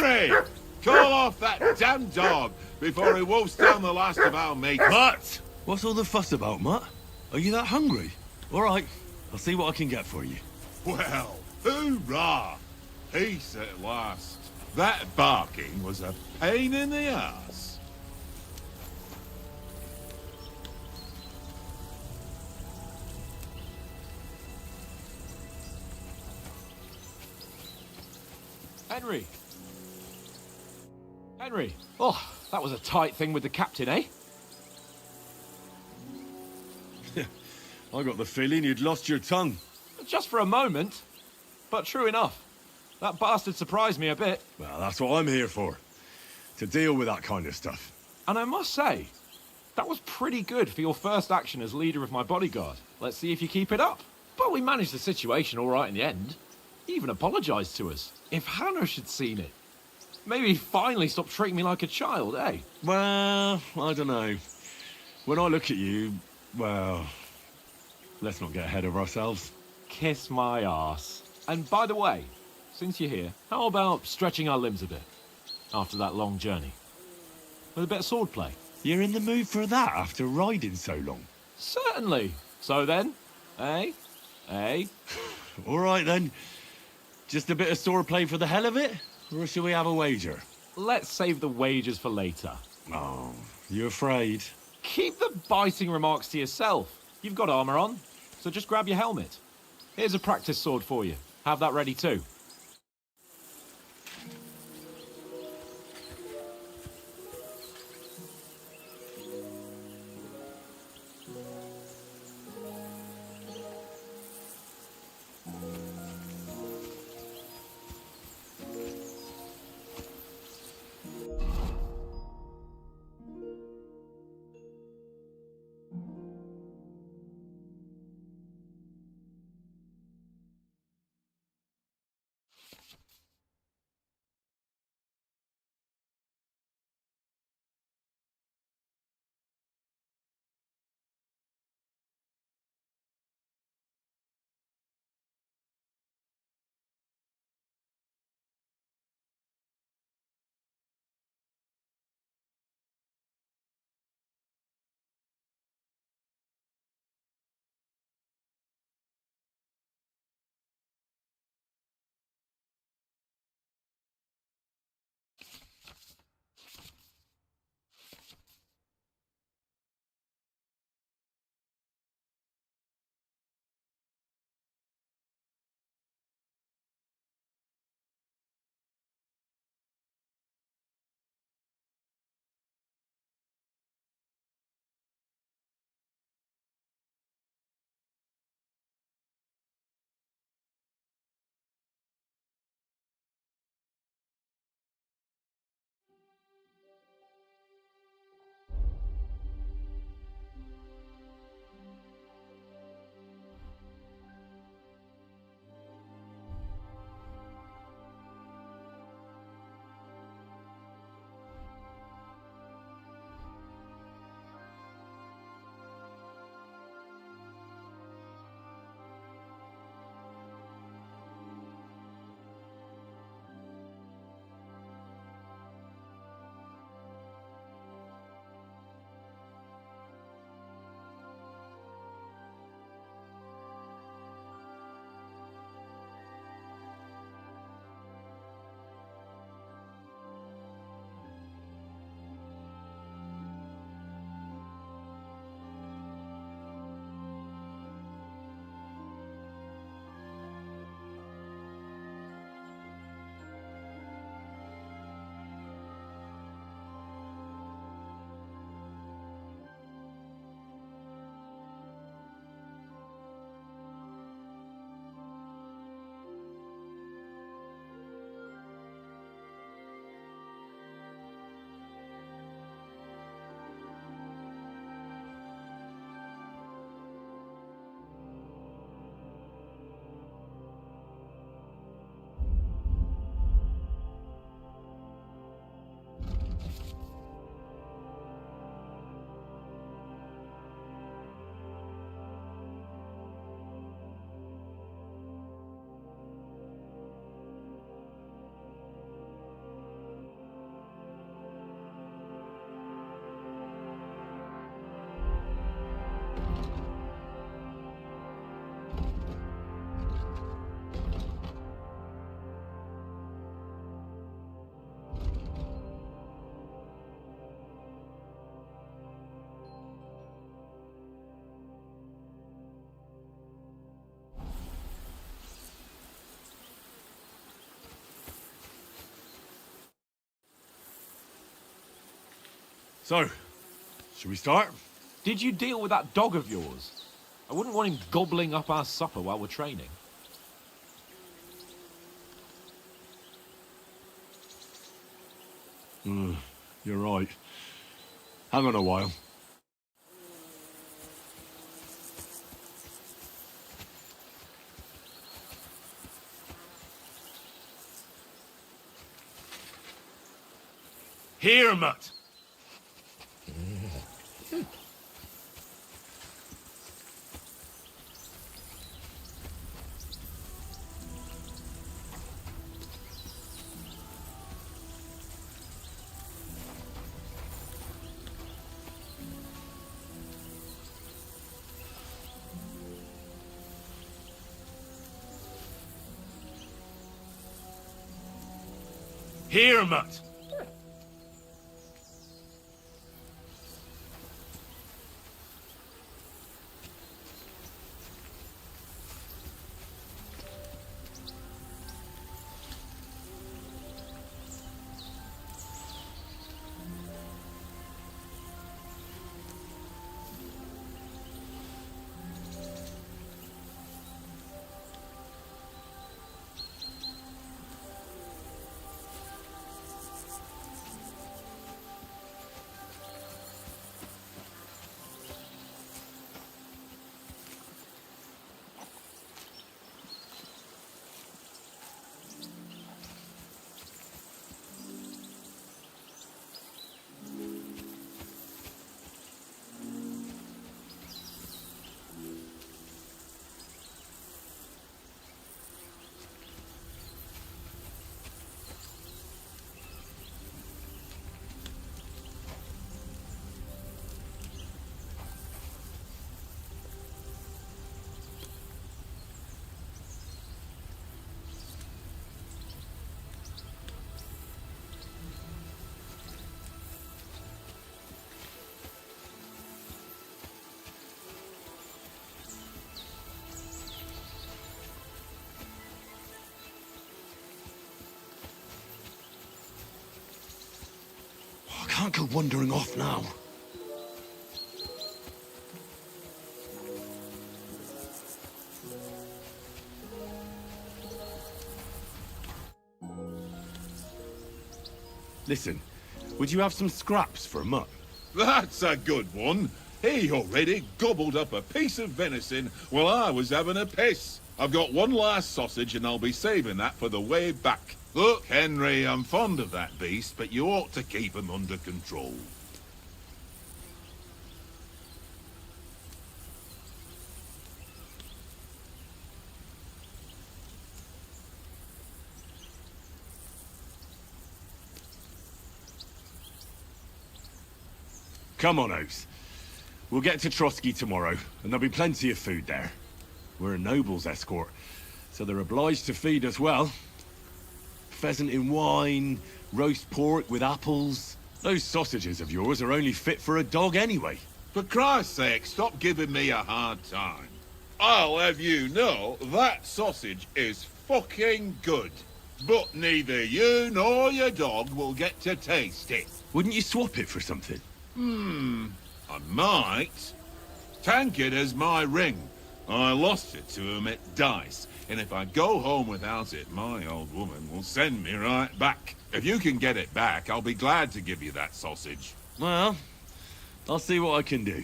Henry! Call off that damn dog before he wolfs down the last of our mates. Mutt! What's all the fuss about, Mutt? Are you that hungry? All right, I'll see what I can get for you. Well, hoorah! Peace at last. That barking was a pain in the ass. Henry! Henry! Oh, that was a tight thing with the captain, eh? I got the feeling you'd lost your tongue. Just for a moment. But true enough. That bastard surprised me a bit. Well, that's what I'm here for. To deal with that kind of stuff. And I must say, that was pretty good for your first action as leader of my bodyguard. Let's see if you keep it up. But we managed the situation all right in the end. He even apologized to us. If Hanosh had seen it, maybe he'd finally stop treating me like a child, eh? Well, I don't know. When I look at you, well, let's not get ahead of ourselves. Kiss my arse. And by the way, since you're here, how about stretching our limbs a bit after that long journey? With a bit of swordplay. You're in the mood for that after riding so long? Certainly. So then, eh? Eh? All right then. Just a bit of swordplay for the hell of it? Or shall we have a wager? Let's save the wagers for later. Oh, you afraid? Keep the biting remarks to yourself. You've got armor on, so just grab your helmet. Here's a practice sword for you. Have that ready too. So, should we start? Did you deal with that dog of yours? I wouldn't want him gobbling up our supper while we're training. You're right. Hang on a while. Here, Mutt. Here, Mutt. I can't go wandering off now. Listen, would you have some scraps for a mutt? That's a good one. He already gobbled up a piece of venison while I was having a piss. I've got one last sausage and I'll be saving that for the way back. Look, Henry, I'm fond of that beast, but you ought to keep him under control. Come on, Oaks. We'll get to Trotsky tomorrow, and there'll be plenty of food there. We're a noble's escort, so they're obliged to feed us well. Pheasant in wine, roast pork with apples. Those sausages of yours are only fit for a dog anyway. For Christ's sake, stop giving me a hard time. I'll have you know that sausage is fucking good. But neither you nor your dog will get to taste it. Wouldn't you swap it for something? I might. Tankard has my ring. I lost it to him at dice, and if I go home without it, my old woman will send me right back. If you can get it back, I'll be glad to give you that sausage. Well, I'll see what I can do.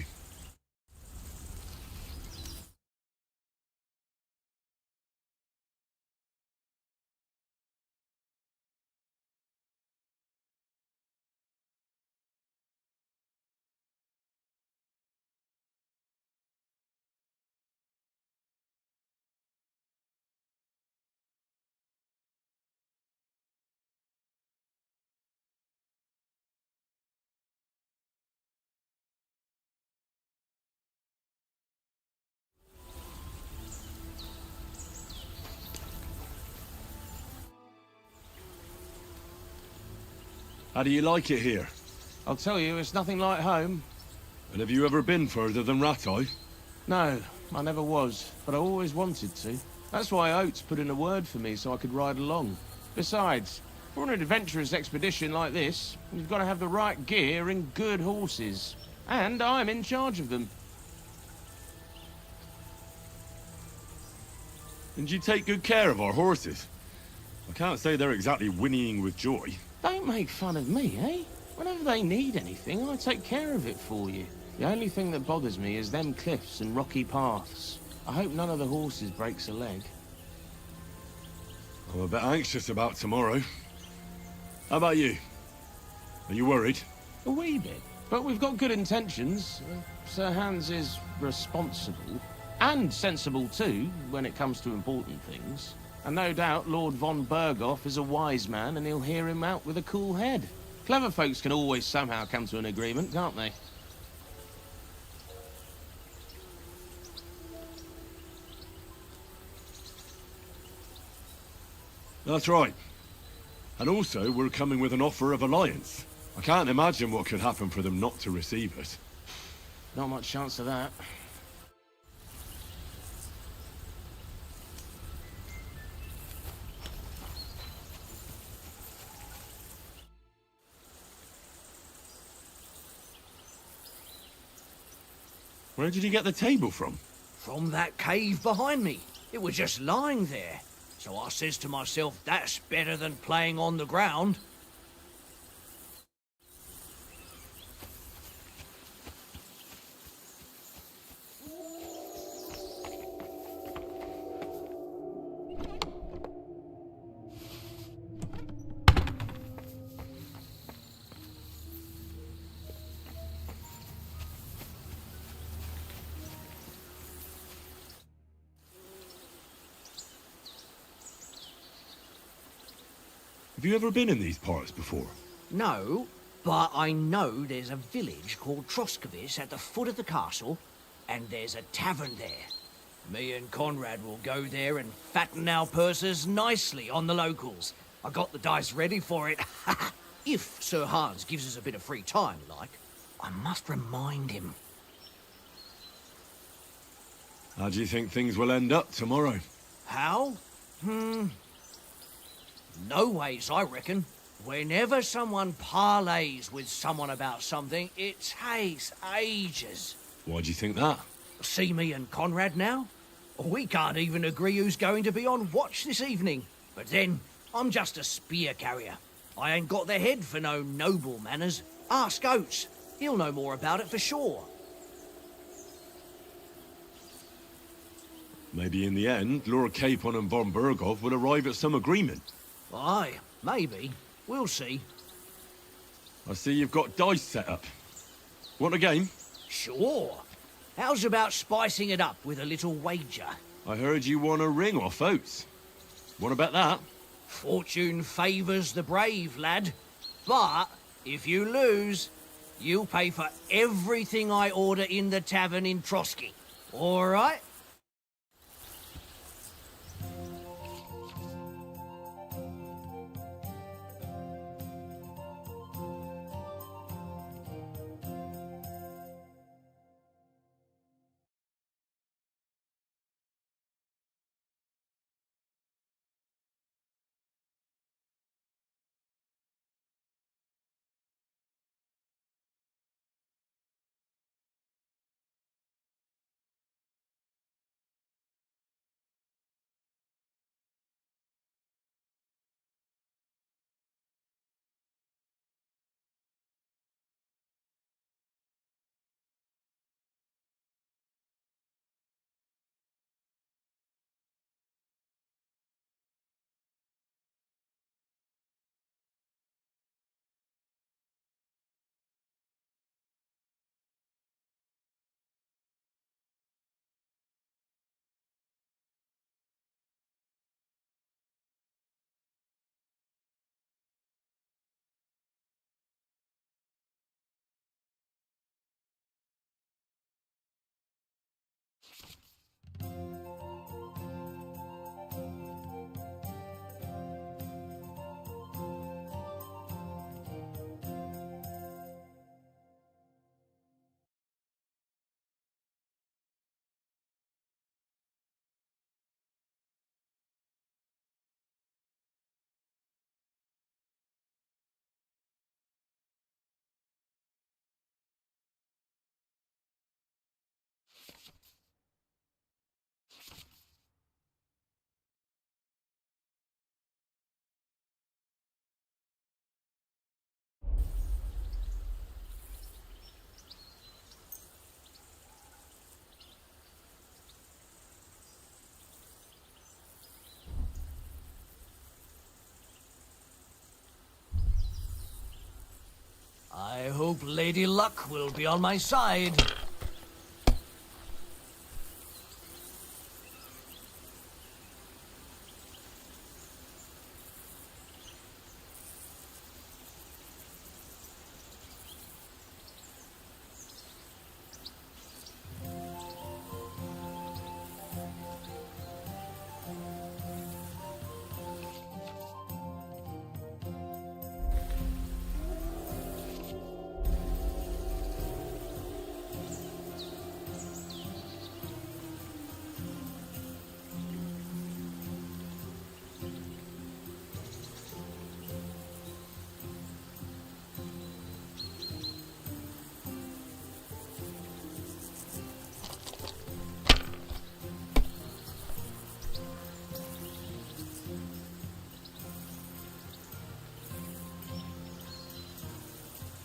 How do you like it here? I'll tell you, it's nothing like home. And have you ever been further than Rattay? No, I never was, but I always wanted to. That's why Oates put in a word for me so I could ride along. Besides, For an adventurous expedition like this, you've got to have the right gear and good horses. And I'm in charge of them. And you take good care of our horses. I can't say they're exactly whinnying with joy. Don't make fun of me, eh? Whenever they need anything, I take care of it for you. The only thing that bothers me is them cliffs and rocky paths. I hope none of the horses breaks a leg. I'm a bit anxious about tomorrow. How about you? Are you worried? A wee bit. But we've got good intentions. Sir Hans is responsible. And sensible too, when it comes to important things. And no doubt Lord von Berghoff is a wise man and he'll hear him out with a cool head. Clever folks can always somehow come to an agreement, can't they? That's right. And also, we're coming with an offer of alliance. I can't imagine what could happen for them not to receive us. Not much chance of that. Where did you get the table from? From that cave behind me. It was just lying there. So I says to myself, that's better than playing on the ground. Have you ever been in these parts before? No, but I know there's a village called Troskovice at the foot of the castle, and there's a tavern there. Me and Conrad will go there and fatten our purses nicely on the locals. I got the dice ready for it. If Sir Hans gives us a bit of free time, like. I must remind him. How do you think things will end up tomorrow? How? No ways, I reckon. Whenever someone parleys with someone about something, it takes ages. Why do you think that? See me and Conrad now? We can't even agree who's going to be on watch this evening. But then, I'm just a spear carrier. I ain't got the head for no noble manners. Ask Oates. He'll know more about it for sure. Maybe in the end, Lord Capon and von Berghoff will arrive at some agreement. Aye, maybe. We'll see. I see you've got dice set up. Want a game? Sure. How's about spicing it up with a little wager? I heard you won a ring off Oates. Want to bet that? Fortune favours the brave, lad. But if you lose, you'll pay for everything I order in the tavern in Trotsky. All right? Lady Luck will be on my side.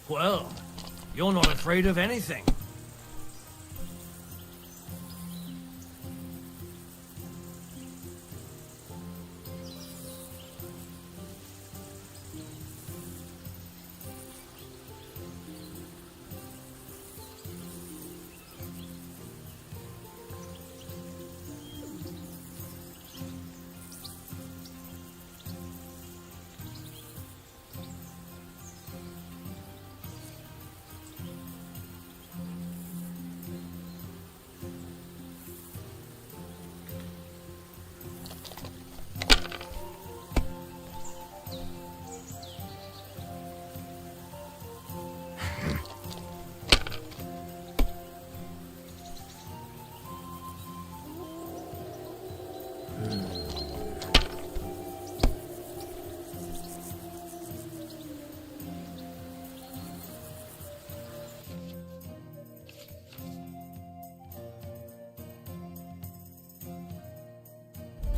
Well, you're not afraid of anything.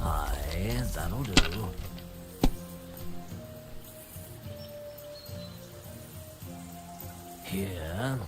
Aye, that'll do. Here.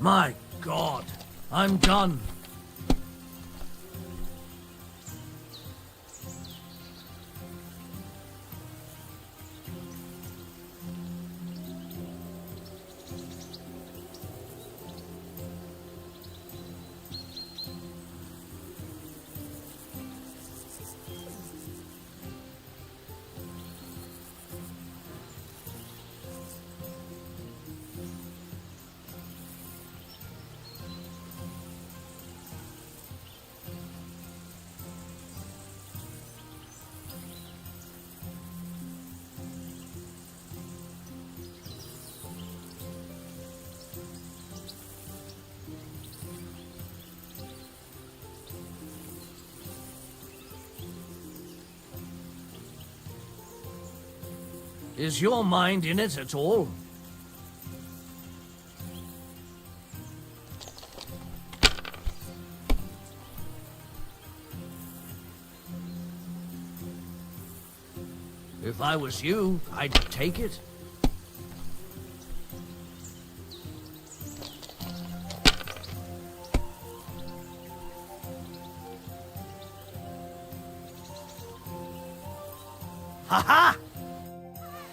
My God, I'm done. Is your mind in it at all? If I was you, I'd take it. Ha-ha!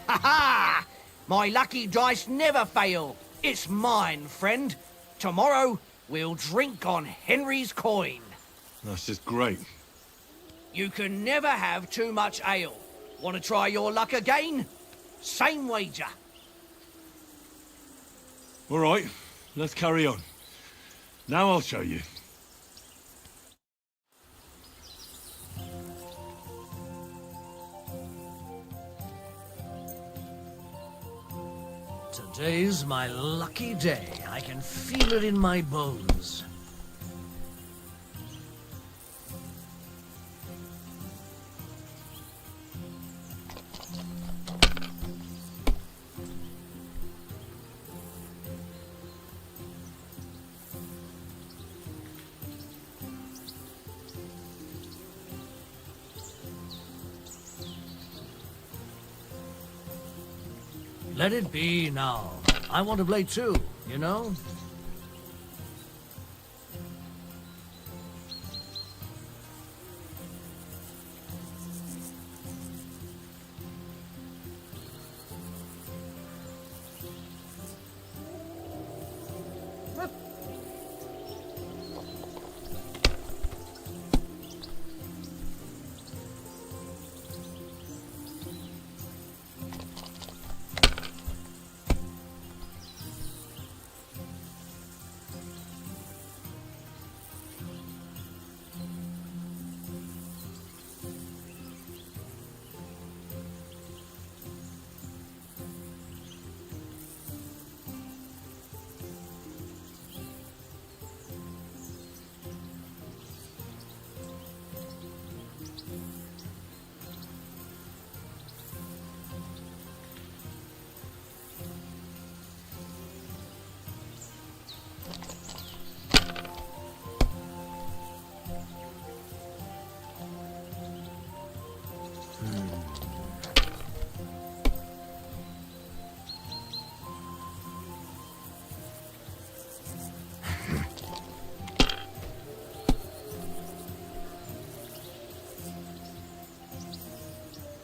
Ha-ha! My lucky dice never fail. It's mine, friend. Tomorrow, we'll drink on Henry's coin. That's just great. You can never have too much ale. Want to try your luck again? Same wager. All right, let's carry on. Now I'll show you. Today's my lucky day. I can feel it in my bones. Let it be now. I want to play too, you know?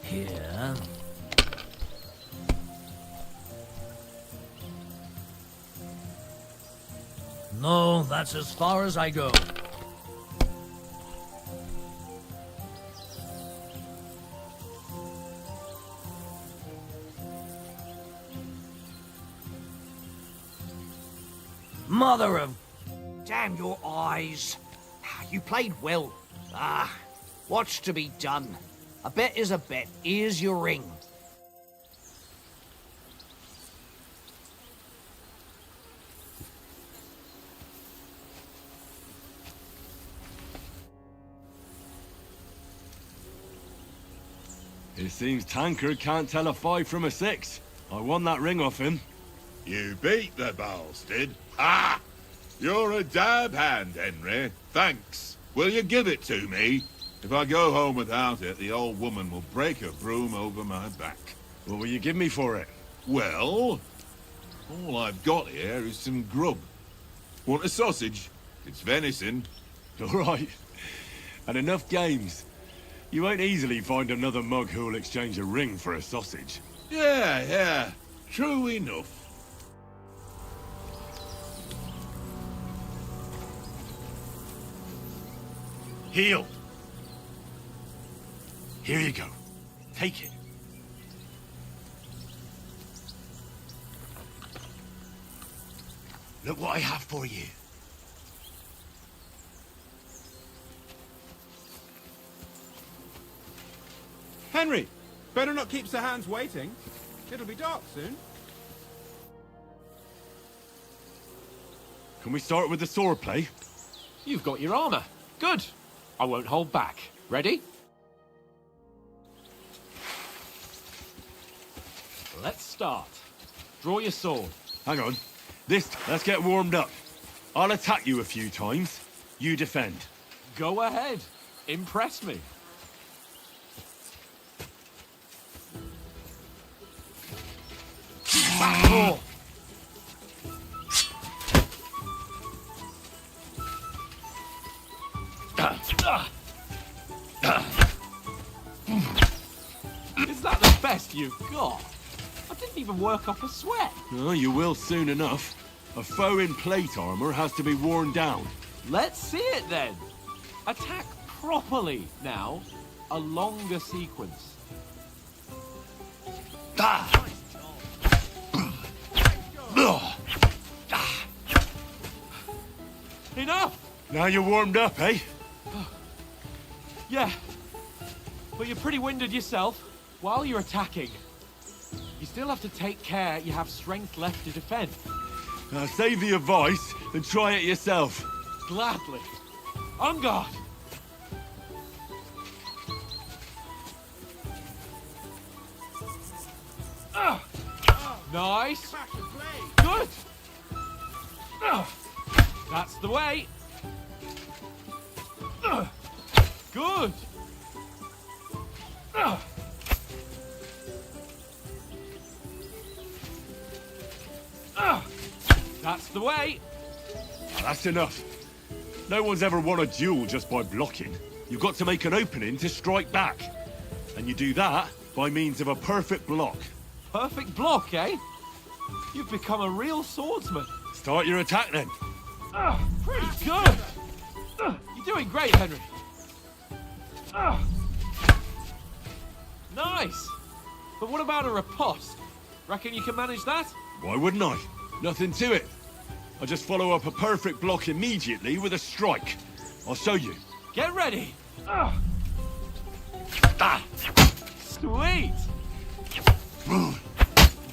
Here. No, that's as far as I go. Mother of... Damn your eyes. You played well. What's to be done? A bet is a bet. Here's your ring. It seems Tankard can't tell a 5 from a 6. I won that ring off him. You beat the bastard. Ah! You're a dab hand, Henry. Thanks. Will you give it to me? If I go home without it, the old woman will break her broom over my back. What will you give me for it? Well, all I've got here is some grub. Want a sausage? It's venison. All right. And enough games. You won't easily find another mug who'll exchange a ring for a sausage. Yeah. True enough. Heal. Here you go. Take it. Look what I have for you. Henry, better not keep Sir Hans waiting. It'll be dark soon. Can we start with the sword play? You've got your armor. Good. I won't hold back. Ready? Let's start. Draw your sword. Hang on. Let's get warmed up. I'll attack you a few times. You defend. Go ahead. Impress me. Oh. Is that the best you've got? I didn't even work up a sweat. Oh, you will soon enough. A foe in plate armor has to be worn down. Let's see it then. Attack properly now. A longer sequence. Enough! Now you're warmed up, eh? Yeah. But you're pretty winded yourself while you're attacking. You still have to take care you have strength left to defend. Now save the advice and try it yourself. Gladly. On guard. Nice. Good. That's the way. Good. That's the way. That's enough. No one's ever won a duel just by blocking. You've got to make an opening to strike back. And you do that by means of a perfect block. Perfect block, eh? You've become a real swordsman. Start your attack then. Pretty good. You're doing great, Henry. Nice. But what about a riposte? Reckon you can manage that? Why wouldn't I? Nothing to it. I just follow up a perfect block immediately with a strike. I'll show you. Get ready. Sweet.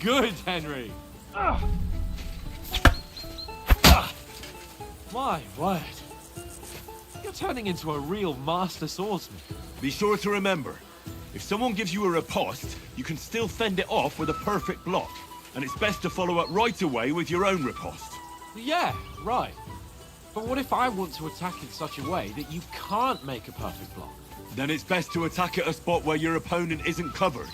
Good, Henry. My word. You're turning into a real master swordsman. Be sure to remember, if someone gives you a riposte, you can still fend it off with a perfect block. And it's best to follow up right away with your own riposte. Yeah, right. But what if I want to attack in such a way that you can't make a perfect block? Then it's best to attack at a spot where your opponent isn't covered.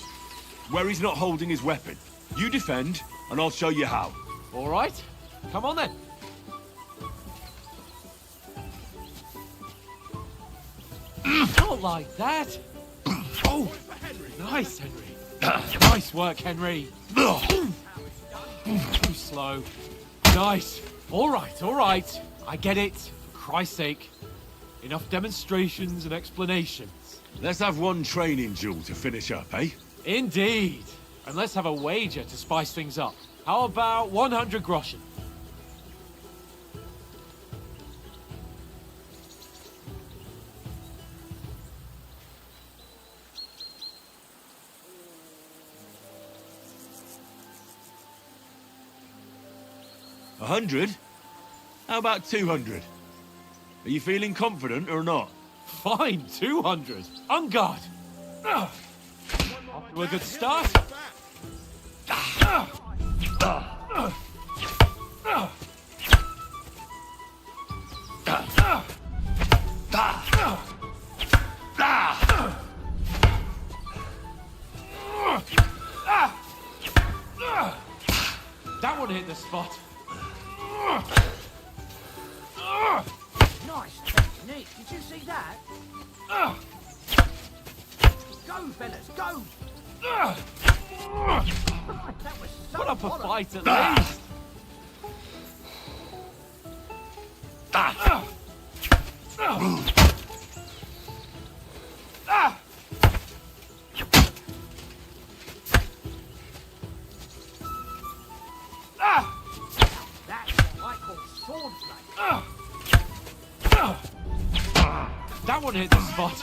Where he's not holding his weapon. You defend, and I'll show you how. All right. Come on then. Not like that. Oh, nice, Henry. Nice work, Henry. Too slow. Nice. All right. I get it. For Christ's sake. Enough demonstrations and explanations. Let's have one training duel to finish up, eh? Indeed. And let's have a wager to spice things up. How about 100 groschen? A 100? How about 200? Are you feeling confident or not? Fine, 200. On guard. Off to a good start. That one hit the spot. Nice technique. Did you see that? Go, fellas, go! That was so Put up a bollocks. fight at least. That's what I call swordplay. That one hit the spot.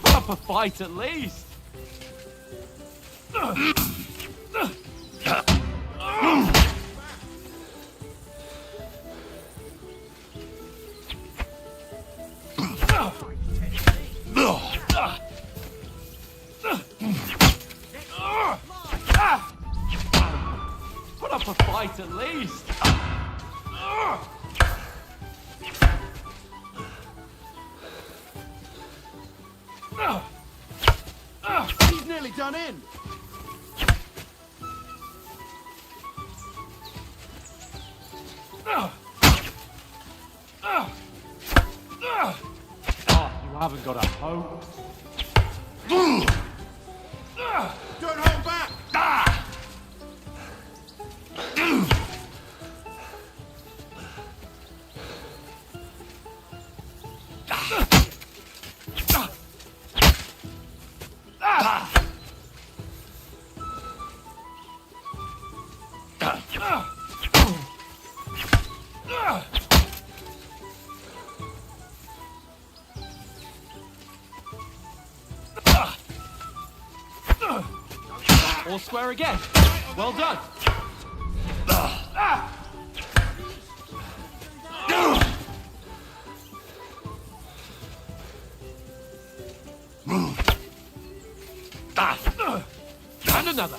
Put up a fight at least. Put up a fight at least. He's nearly done in. Oh, you haven't got a hope. Don't hold back. All square again. Well done. And another.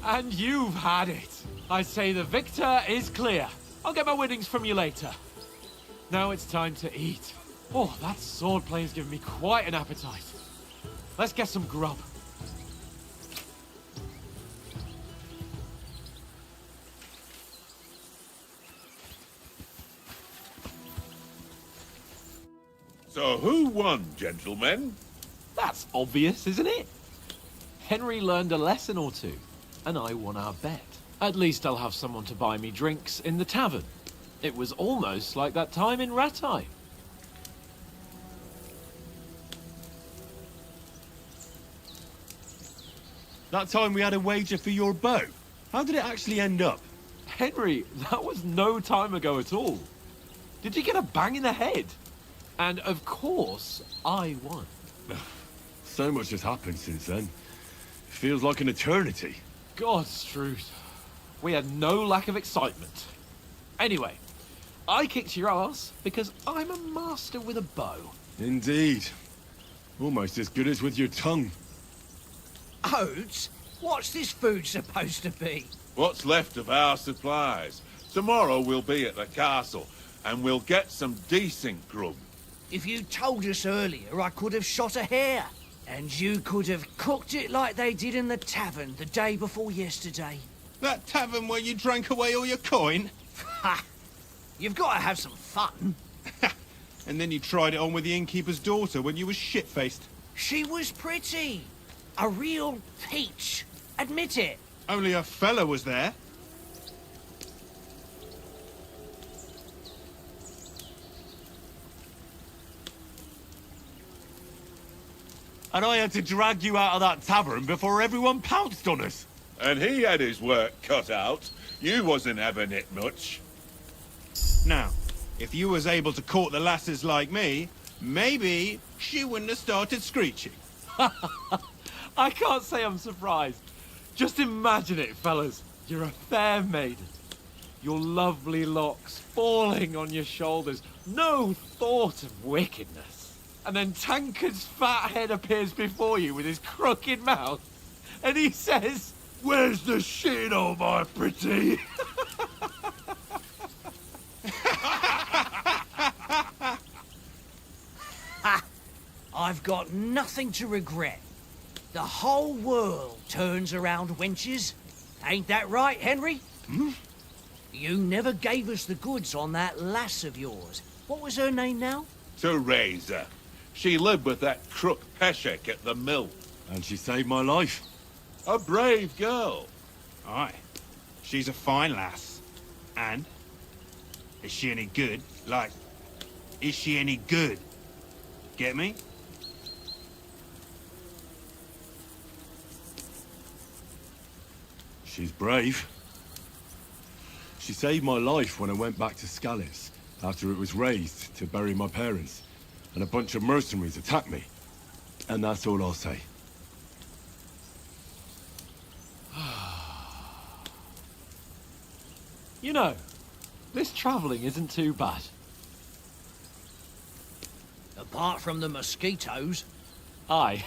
And you've had it. I say the victor is clear. I'll get my winnings from you later. Now it's time to eat. Oh, that sword play's given me quite an appetite. Let's get some grub. So who won, gentlemen? That's obvious, isn't it? Henry learned a lesson or two, and I won our bet. At least I'll have someone to buy me drinks in the tavern. It was almost like that time in Rattay. That time we had a wager for your bow. How did it actually end up? Henry, that was no time ago at all. Did you get a bang in the head? And of course, I won. So much has happened since then. It feels like an eternity. God's truth. We had no lack of excitement. Anyway, I kicked your ass because I'm a master with a bow. Indeed. Almost as good as with your tongue. Oates, what's this food supposed to be? What's left of our supplies. Tomorrow we'll be at the castle, and we'll get some decent grub. If you told us earlier, I could have shot a hare. And you could have cooked it like they did in the tavern the day before yesterday. That tavern where you drank away all your coin? Ha! You've got to have some fun. And then you tried it on with the innkeeper's daughter when you were shit-faced. She was pretty. A real peach. Admit it. Only a fella was there. And I had to drag you out of that tavern before everyone pounced on us. And he had his work cut out. You wasn't having it much. Now, if you was able to court the lasses like me, maybe she wouldn't have started screeching. I can't say I'm surprised. Just imagine it, fellas. You're a fair maiden. Your lovely locks falling on your shoulders. No thought of wickedness. And then Tankard's fat head appears before you with his crooked mouth. And he says, "Where's the shit, oh my pretty?" I've got nothing to regret. The whole world turns around wenches. Ain't that right, Henry? Hmm? You never gave us the goods on that lass of yours. What was her name now? Teresa. She lived with that crook Peshek at the mill. And she saved my life. A brave girl. Aye. She's a fine lass. And? Is she any good? Like, is she any good? Get me? She's brave. She saved my life when I went back to Scallis after it was razed to bury my parents. And a bunch of mercenaries attacked me. And that's all I'll say. You know, this travelling isn't too bad. Apart from the mosquitoes. Aye.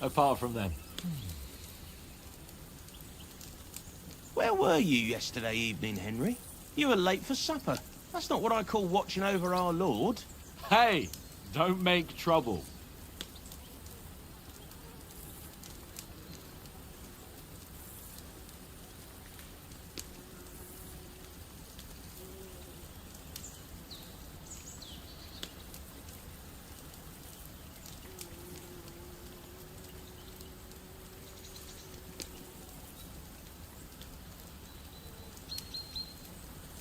Apart from them. Where were you yesterday evening, Henry? You were late for supper. That's not what I call watching over our lord. Hey, don't make trouble.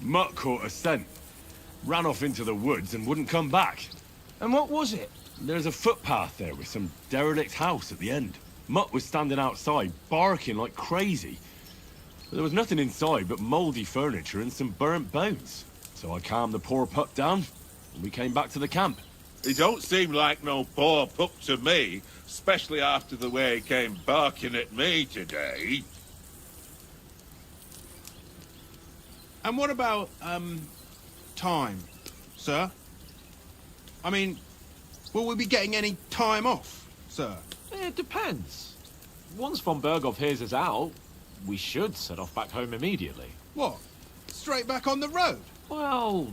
Mutt caught a scent. Ran off into the woods and wouldn't come back. And what was it? There's a footpath there with some derelict house at the end. Mutt was standing outside, barking like crazy. But there was nothing inside but mouldy furniture and some burnt bones. So I calmed the poor pup down, and we came back to the camp. He don't seem like no poor pup to me, especially after the way he came barking at me today. And what about, time, sir? I mean, will we be getting any time off, sir? It depends. Once von Berghoff hears us out, we should set off back home immediately. What? Straight back on the road? Well,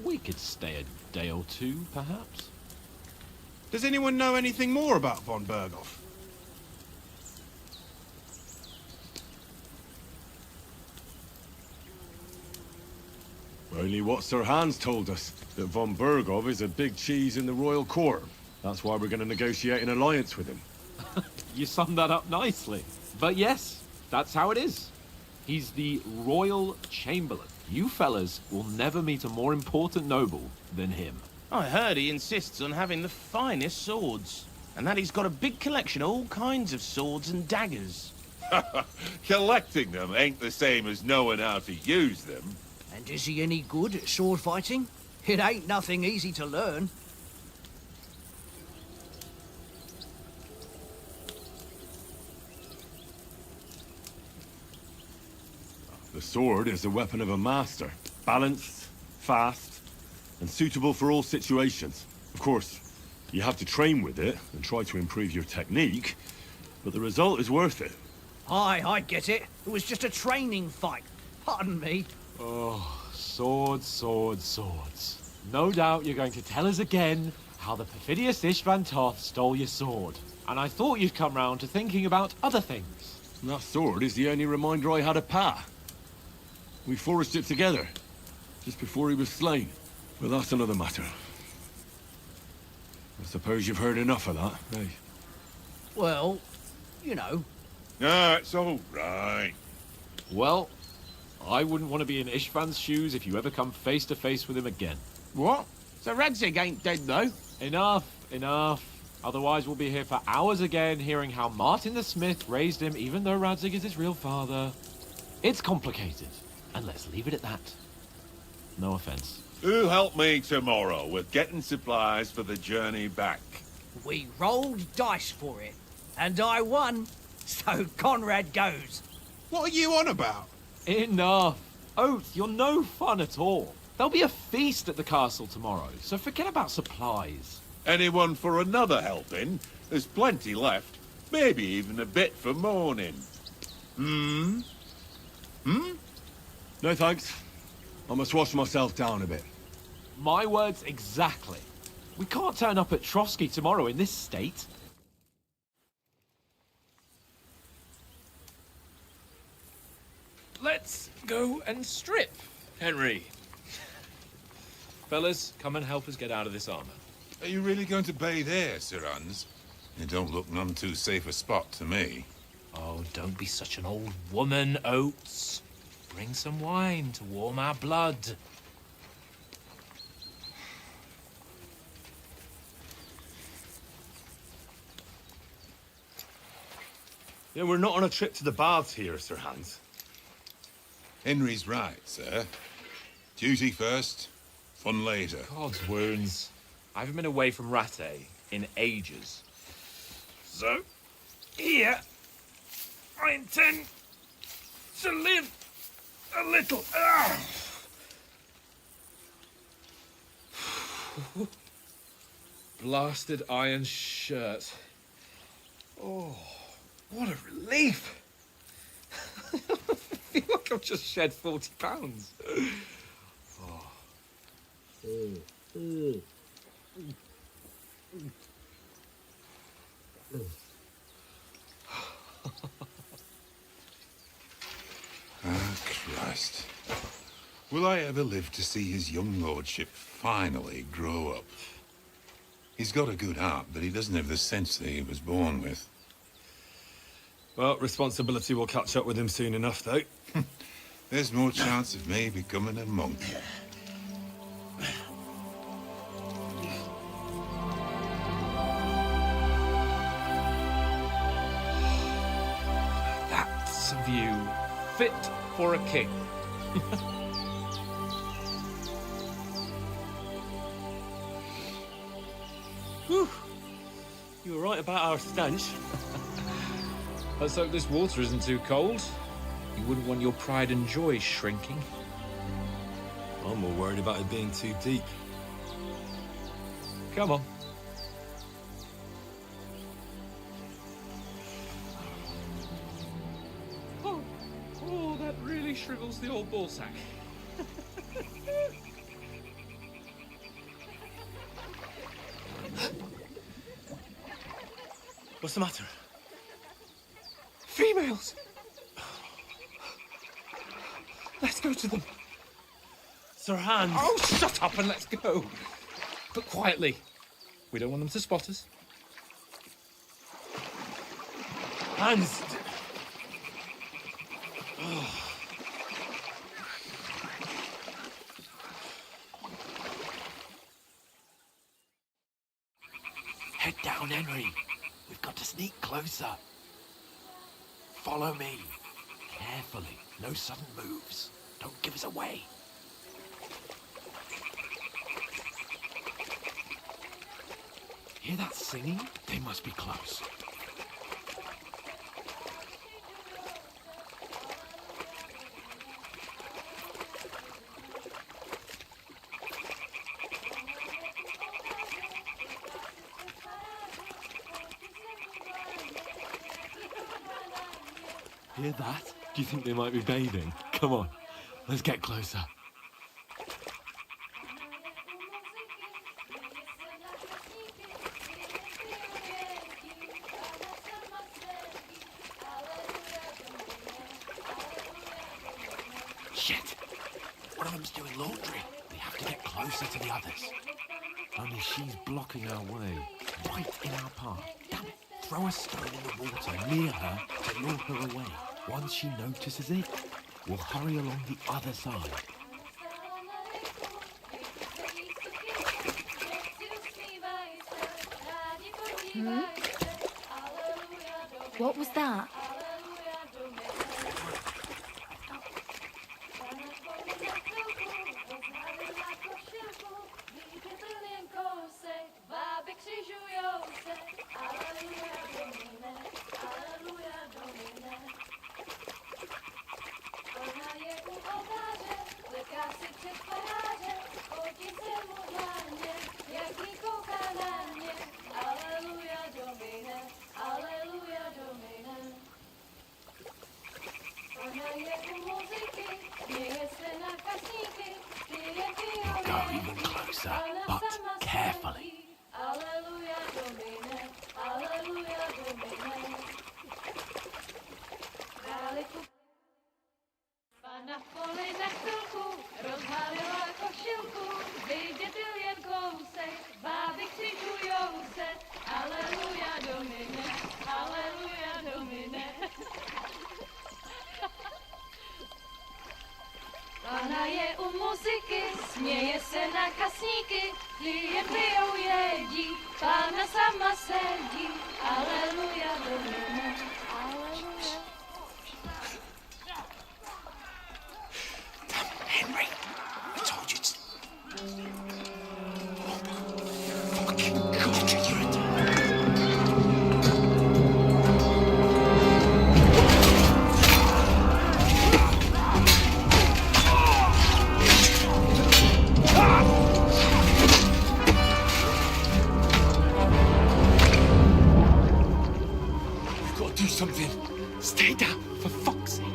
we could stay a day or two, perhaps. Does anyone know anything more about von Berghoff? Only what Sir Hans told us, that von Berghoff is a big cheese in the royal court. That's why we're going to negotiate an alliance with him. You summed that up nicely. But yes, that's how it is. He's the Royal Chamberlain. You fellas will never meet a more important noble than him. I heard he insists on having the finest swords, and that he's got a big collection of all kinds of swords and daggers. Collecting them ain't the same as knowing how to use them. And is he any good at sword fighting? It ain't nothing easy to learn. The sword is the weapon of a master. Balanced, fast, and suitable for all situations. Of course, you have to train with it and try to improve your technique, but the result is worth it. Aye, I get it. It was just a training fight. Pardon me. Oh, swords, swords, swords. No doubt you're going to tell us again how the perfidious Istvan Toth stole your sword. And I thought you'd come round to thinking about other things. And that sword is the only reminder I had of Pa. We forged it together, just before he was slain. But that's another matter. I suppose you've heard enough of that, eh? Well, you know. Ah, it's all right. Well, I wouldn't want to be in Istvan's shoes if you ever come face to face with him again. What? So Radzig ain't dead, though? Enough, enough. Otherwise we'll be here for hours again hearing how Martin the Smith raised him even though Radzig is his real father. It's complicated, and let's leave it at that. No offense. Who'll help me tomorrow with getting supplies for the journey back? We rolled dice for it, and I won. So Conrad goes. What are you on about? Enough. Oath, you're no fun at all. There'll be a feast at the castle tomorrow, so forget about supplies. Anyone for another helping? There's plenty left. Maybe even a bit for morning. No thanks. I must wash myself down a bit. My words exactly. We can't turn up at Trotsky tomorrow in this state. Let's go and strip, Henry. Fellas, come and help us get out of this armor. Are you really going to bathe there, Sir Hans? It don't look none too safe a spot to me. Oh, don't be such an old woman, Oates. Bring some wine to warm our blood. Yeah, we're not on a trip to the baths here, Sir Hans. Henry's right, sir. Duty first, fun later. God's wounds. I haven't been away from Rattay in ages. So, here, I intend to live a little. Blasted iron shirt. Oh, what a relief. I feel like I've just shed 40 pounds. Christ. Will I ever live to see his young lordship finally grow up? He's got a good heart, but he doesn't have the sense that he was born with. Well, responsibility will catch up with him soon enough, though. There's more chance of me becoming a monk. That's a view fit for a king. Whew. You were right about our stench. Let's hope this water isn't too cold. You wouldn't want your pride and joy shrinking. I'm more worried about it being too deep. Come on. Oh, that really shrivels the old ballsack. What's the matter? Females! Let's go to them. Sir Hans! Oh, shut up and let's go. But quietly. We don't want them to spot us. Hans! Head down, Henry. We've got to sneak closer. Follow me. Carefully. No sudden moves. Don't give us away. Hear that singing? They must be close. Hear that? Do you think they might be bathing? Come on, let's get closer. Shit! One of them's doing laundry. We have to get closer to the others. Only she's blocking our way, right in our path. Damn it! Throw a stone in the water near her to lure her away. Once she notices it, we'll hurry along the other side. What was that? We'll go even closer, but carefully. Pána je u muziky, směje se na kasníky, jen pijou jedí, Pána sama sedí, aleluja, domine, aleluja. Henry, I told you to... Fucking God, you're a... Do something. Stay down, for fuck's sake.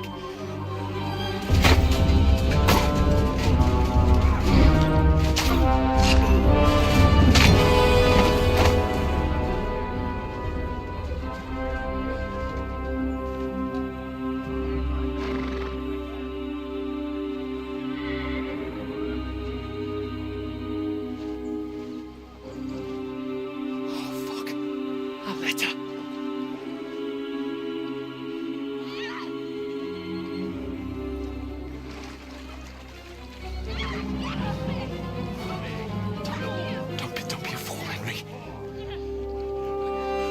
Oh, fuck. A letter. Don't be a fool, Henry.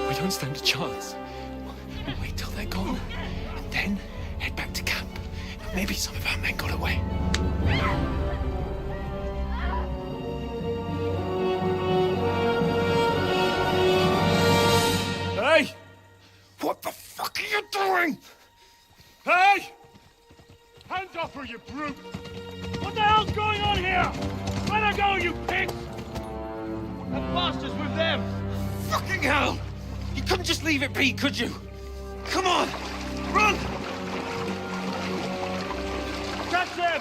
We don't stand a chance. We'll wait till they're gone, and then head back to camp. Maybe some of our men got away. Hey! What the fuck are you doing? Hey! Stop her, you brute! What the hell's going on here? Let her go, you pigs! That bastard's with them! Fucking hell! You couldn't just leave it be, could you? Come on! Run! Catch them!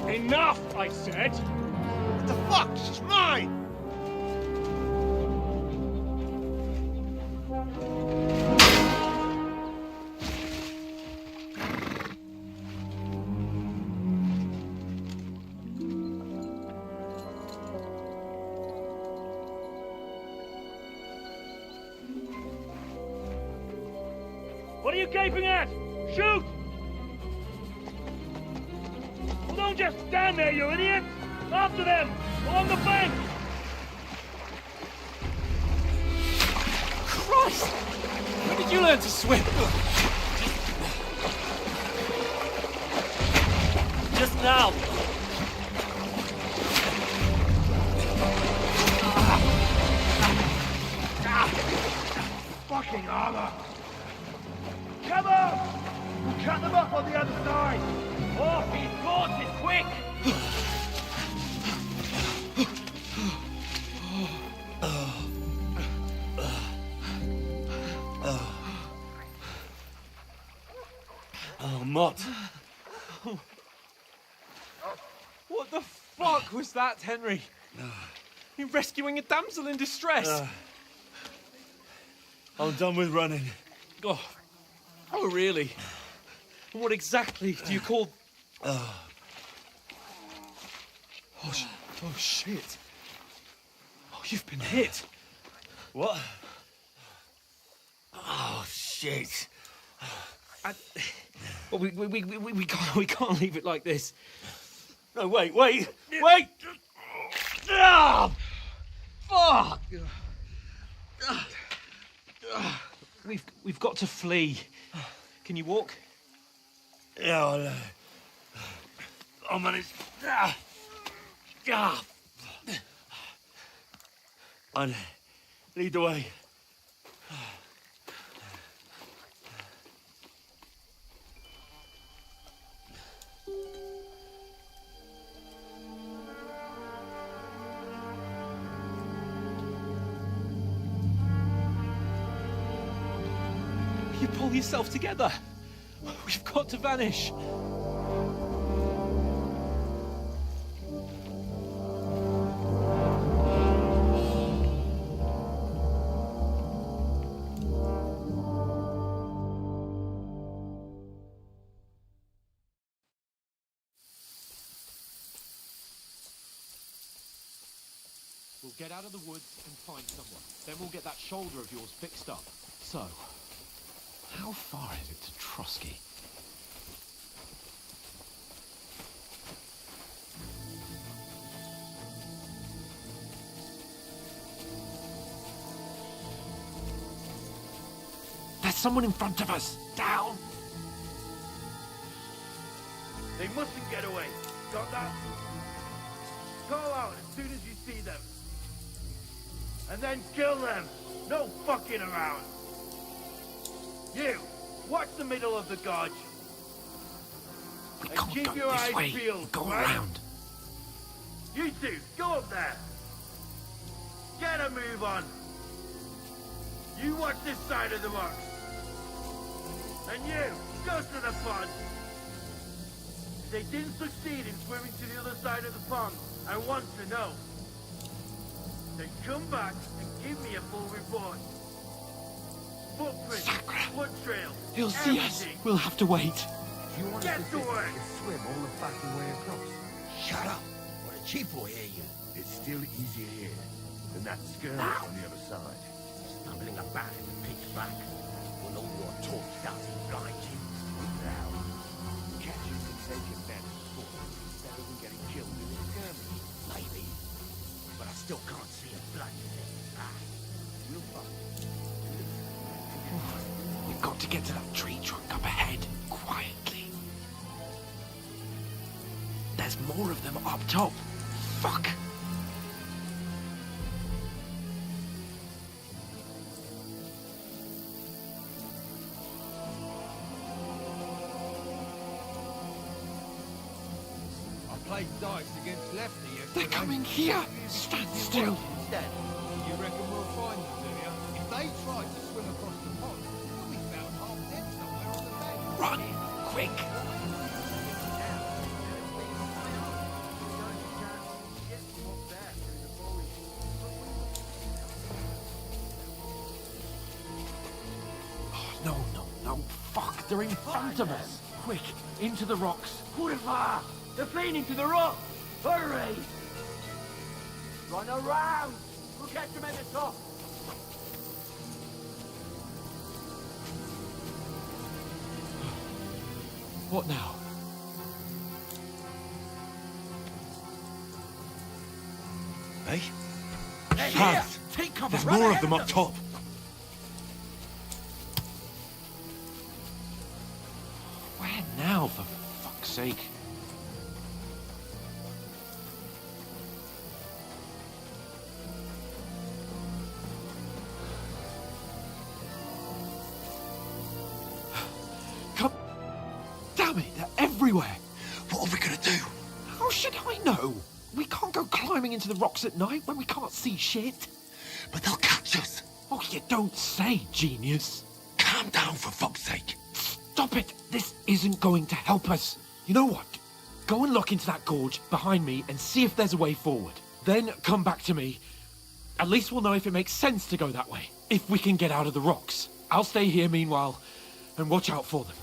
Enough, I said! What the fuck? She's mine! What are you gaping at? Shoot! Well, don't just stand there, you idiot! After them! Along the bank! Christ! When did you learn to swim? Just now! Fucking armor! Come on! We'll cut them up on the other side! Off these horses, quick! Oh, Mott. What the fuck was that, Henry? You're rescuing a damsel in distress. I'm done with running. Oh, really? What exactly do you call... Oh, shit. Oh, you've been hit. What? Oh, shit. Well, we can't leave it like this. No, wait! Ah! Fuck! We've got to flee. Can you walk? Yeah, I'll manage. And lead the way. You pull yourself together. We've got to vanish. We'll get out of the woods and find someone. Then we'll get that shoulder of yours fixed up. So, how far is it to Trotsky? There's someone in front of us! Down! They mustn't get away. Got that? Call out as soon as you see them. And then kill them. No fucking around. You, watch the middle of the gorge. We And can't keep go your this eyes way. peeled, Go right? around. You two, go up there. Get a move on. You watch this side of the rocks. And you, go to the pond. If they didn't succeed in swimming to the other side of the pond, I want to know. Then come back and give me a full report. Footprints, blood trails, He'll see us. everything. We'll have to wait. You want Get us to to work. swim all the fucking way across? Shut up! Or the chief will hear you. It's still easier here than that skirmish on the other side. Stumbling about in the pitch black when all your talk doesn't blind you. What the hell? Catching and taking men before instead of them getting killed in the skirmish. Maybe. But I still can't see a bloody thing. We'll find. We've got to get to that tree trunk up ahead, quietly. There's more of them up top. Fuck! played dice against Lefty yesterday. They're coming here! Stand still! Instead, you reckon we'll find them, do you? If they tried to swim across the pond, they'll be found half dead somewhere on the bank. Run! Quick! No, no, no. Fuck, they're in front of us. Quick, into the rocks. Purify! They're fleeing to the rock! Hurry! Run around! We'll catch them at the top! What now? Hey? They're Hans! here! Take cover! There's Run more of ahead them up top! Where now, for fuck's sake? Come... Damn it, they're everywhere! What are we gonna do? How should I know? We can't go climbing into the rocks at night when we can't see shit. But they'll catch us! Oh, you don't say, genius. Calm down, for fuck's sake! Stop it! This isn't going to help us. You know what? Go and look into that gorge behind me and see if there's a way forward. Then come back to me. At least we'll know if it makes sense to go that way. If we can get out of the rocks. I'll stay here meanwhile and watch out for them.